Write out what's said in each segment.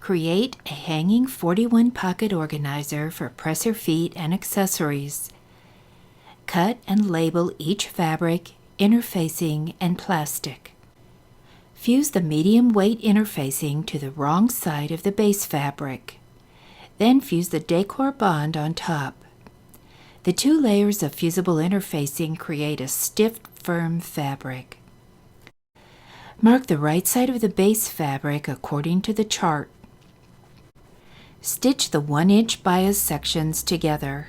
Create a hanging 41 pocket organizer for presser feet and accessories. Cut and label each fabric, interfacing, and plastic. Fuse the medium weight interfacing to the wrong side of the base fabric. Then fuse the decor bond on top. The 2 layers of fusible interfacing create a stiff, firm fabric. Mark the right side of the base fabric according to the chart. Stitch the 1-inch bias sections together.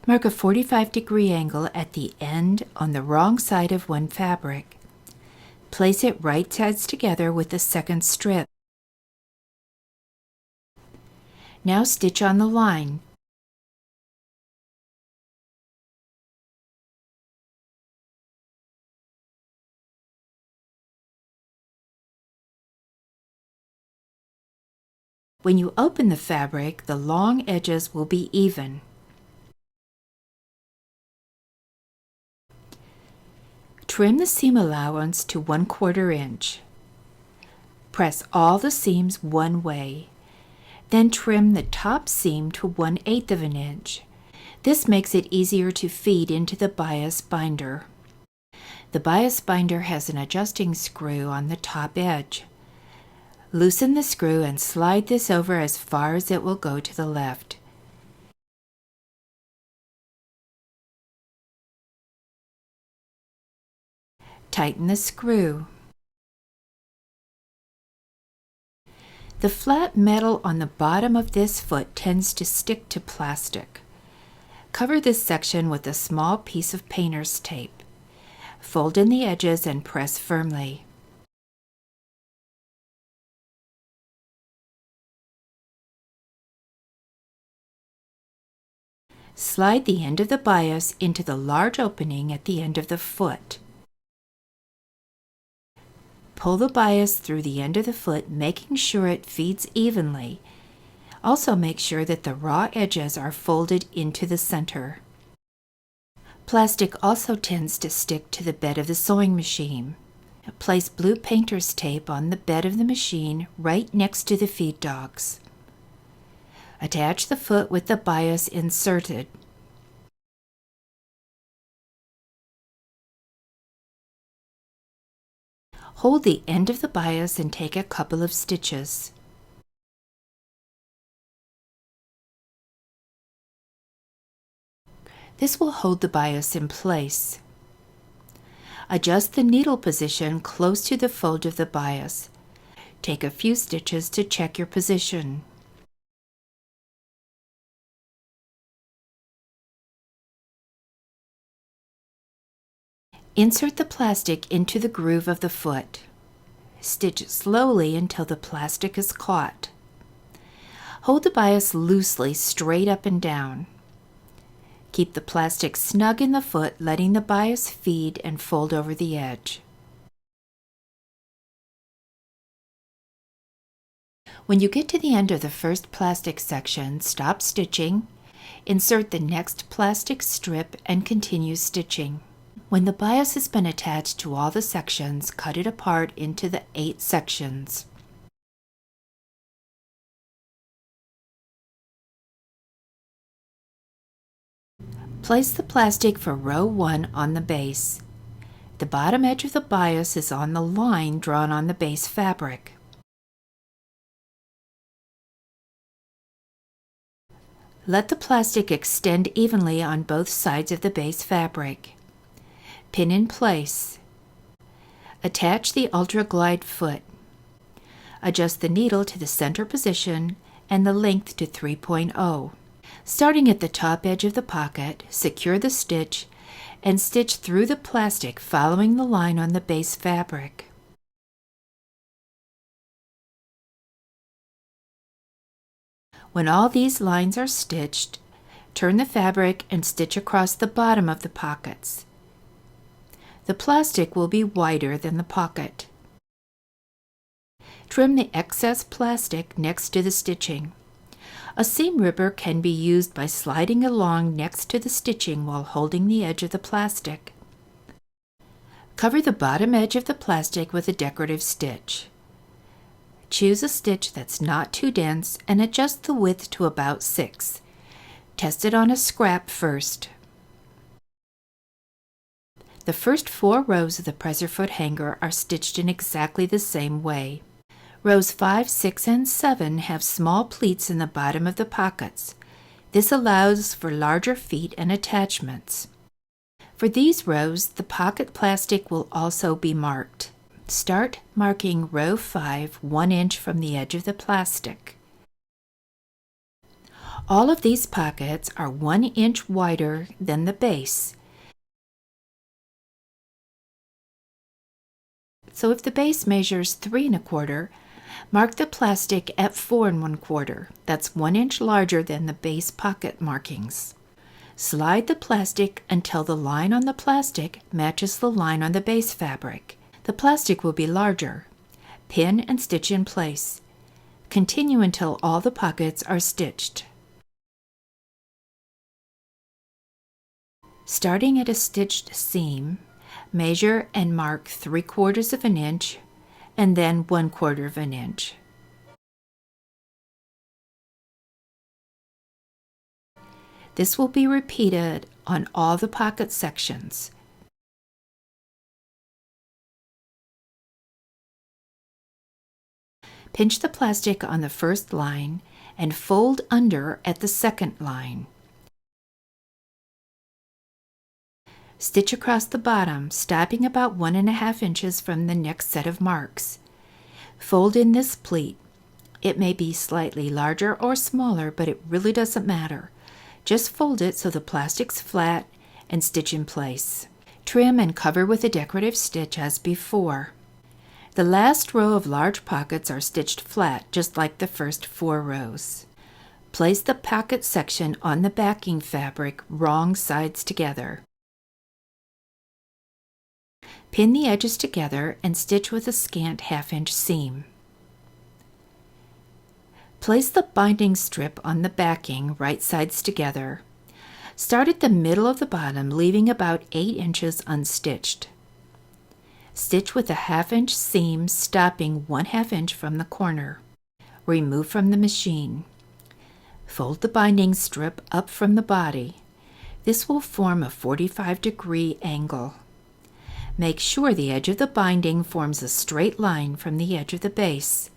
Mark a 45-degree angle at the end on the wrong side of one fabric. Place it right sides together with the second strip. Now stitch on the line. When you open the fabric, the long edges will be even. Trim the seam allowance to 1/4 inch. Press all the seams one way. Then trim the top seam to 1/8 inch. This makes it easier to feed into the bias binder. The bias binder has an adjusting screw on the top edge. Loosen the screw and slide this over as far as it will go to the left. Tighten the screw. The flat metal on the bottom of this foot tends to stick to plastic. Cover this section with a small piece of painter's tape. Fold in the edges and press firmly. Slide the end of the bias into the large opening at the end of the foot. Pull the bias through the end of the foot, making sure it feeds evenly. Also make sure that the raw edges are folded into the center. Plastic also tends to stick to the bed of the sewing machine. Place blue painter's tape on the bed of the machine right next to the feed dogs. Attach the foot with the bias inserted. Hold the end of the bias and take a couple of stitches. This will hold the bias in place. Adjust the needle position close to the fold of the bias. Take a few stitches to check your position. Insert the plastic into the groove of the foot. Stitch slowly until the plastic is caught. Hold the bias loosely straight up and down. Keep the plastic snug in the foot, letting the bias feed and fold over the edge. When you get to the end of the first plastic section, stop stitching, insert the next plastic strip, and continue stitching. When the bias has been attached to all the sections, cut it apart into the 8 sections. Place the plastic for row 1 on the base. The bottom edge of the bias is on the line drawn on the base fabric. Let the plastic extend evenly on both sides of the base fabric. Pin in place. Attach the Ultra Glide foot. Adjust the needle to the center position and the length to 3.0. Starting at the top edge of the pocket, secure the stitch and stitch through the plastic following the line on the base fabric. When all these lines are stitched, turn the fabric and stitch across the bottom of the pockets. The plastic will be wider than the pocket. Trim the excess plastic next to the stitching. A seam ripper can be used by sliding along next to the stitching while holding the edge of the plastic. Cover the bottom edge of the plastic with a decorative stitch. Choose a stitch that's not too dense and adjust the width to about 6. Test it on a scrap first. The first 4 rows of the presser foot hanger are stitched in exactly the same way. Rows 5, 6, and 7 have small pleats in the bottom of the pockets. This allows for larger feet and attachments. For these rows, the pocket plastic will also be marked. Start marking row 5 1 inch from the edge of the plastic. All of these pockets are 1 inch wider than the base. So if the base measures 3 1/4, mark the plastic at 4 1/4. That's 1 inch larger than the base pocket markings. Slide the plastic until the line on the plastic matches the line on the base fabric. The plastic will be larger. Pin and stitch in place. Continue until all the pockets are stitched. Starting at a stitched seam, measure and mark 3/4 of an inch and then 1/4 of an inch. This will be repeated on all the pocket sections. Pinch the plastic on the first line and fold under at the second line. Stitch across the bottom, stopping about 1 1/2 inches from the next set of marks. Fold in this pleat. It may be slightly larger or smaller, but it really doesn't matter. Just fold it so the plastic's flat and stitch in place. Trim and cover with a decorative stitch as before. The last row of large pockets are stitched flat, just like the first 4 rows. Place the pocket section on the backing fabric wrong sides together. Pin the edges together and stitch with a scant 1/2 inch seam. Place the binding strip on the backing right sides together. Start at the middle of the bottom, leaving about 8 inches unstitched. Stitch with a 1/2 inch seam, stopping 1/2 inch from the corner. Remove from the machine. Fold the binding strip up from the body. This will form a 45-degree angle. Make sure the edge of the binding forms a straight line from the edge of the base.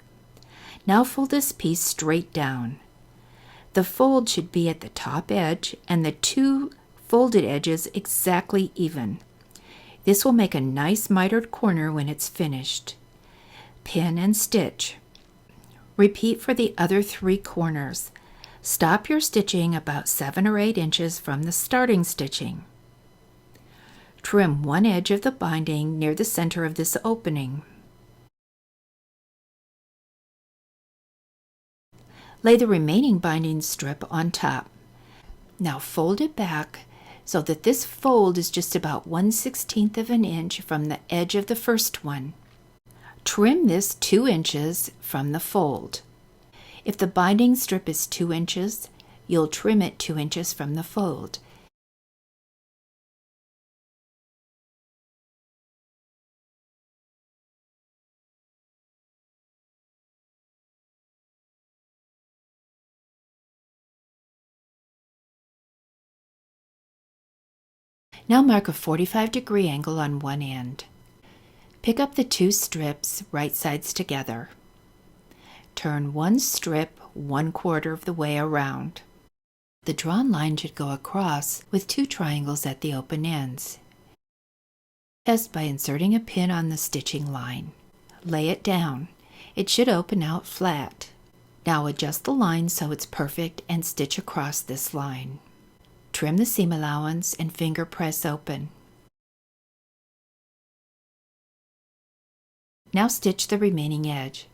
Now fold this piece straight down. The fold should be at the top edge and the 2 folded edges exactly even. This will make a nice mitered corner when it's finished. Pin and stitch. Repeat for the other 3 corners. Stop your stitching about 7 or 8 inches from the starting stitching. Trim one edge of the binding near the center of this opening. Lay the remaining binding strip on top. Now fold it back so that this fold is just about 1/16 of an inch from the edge of the first one. Trim this 2 inches from the fold. If the binding strip is 2 inches, you'll trim it 2 inches from the fold. Now mark a 45-degree angle on one end. Pick up the 2 strips right sides together. Turn one strip 1/4 of the way around. The drawn line should go across with 2 triangles at the open ends. Test by inserting a pin on the stitching line. Lay it down. It should open out flat. Now adjust the line so it's perfect and stitch across this line. Trim the seam allowance and finger press open. Now stitch the remaining edge.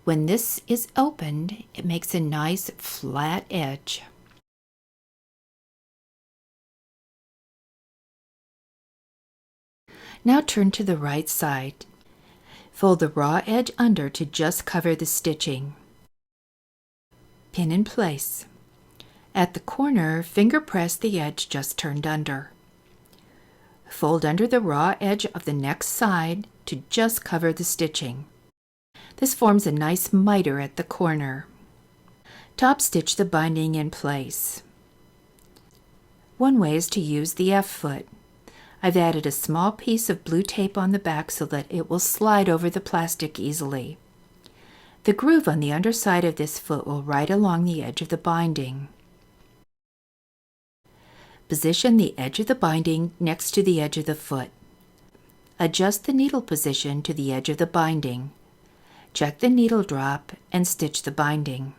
When this is opened, it makes a nice flat edge. Now turn to the right side. Fold the raw edge under to just cover the stitching. Pin in place. At the corner, finger press the edge just turned under. Fold under the raw edge of the next side to just cover the stitching. This forms a nice miter at the corner. Top stitch the binding in place. One way is to use the F-foot. I've added a small piece of blue tape on the back so that it will slide over the plastic easily. The groove on the underside of this foot will ride along the edge of the binding. Position the edge of the binding next to the edge of the foot. Adjust the needle position to the edge of the binding. Check the needle drop and stitch the binding.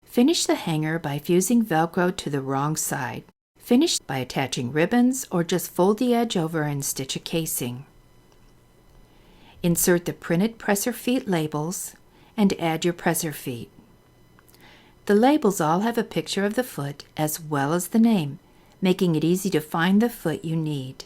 Finish the hanger by fusing Velcro to the wrong side. Finish by attaching ribbons or just fold the edge over and stitch a casing. Insert the printed presser feet labels and add your presser feet. The labels all have a picture of the foot as well as the name, making it easy to find the foot you need.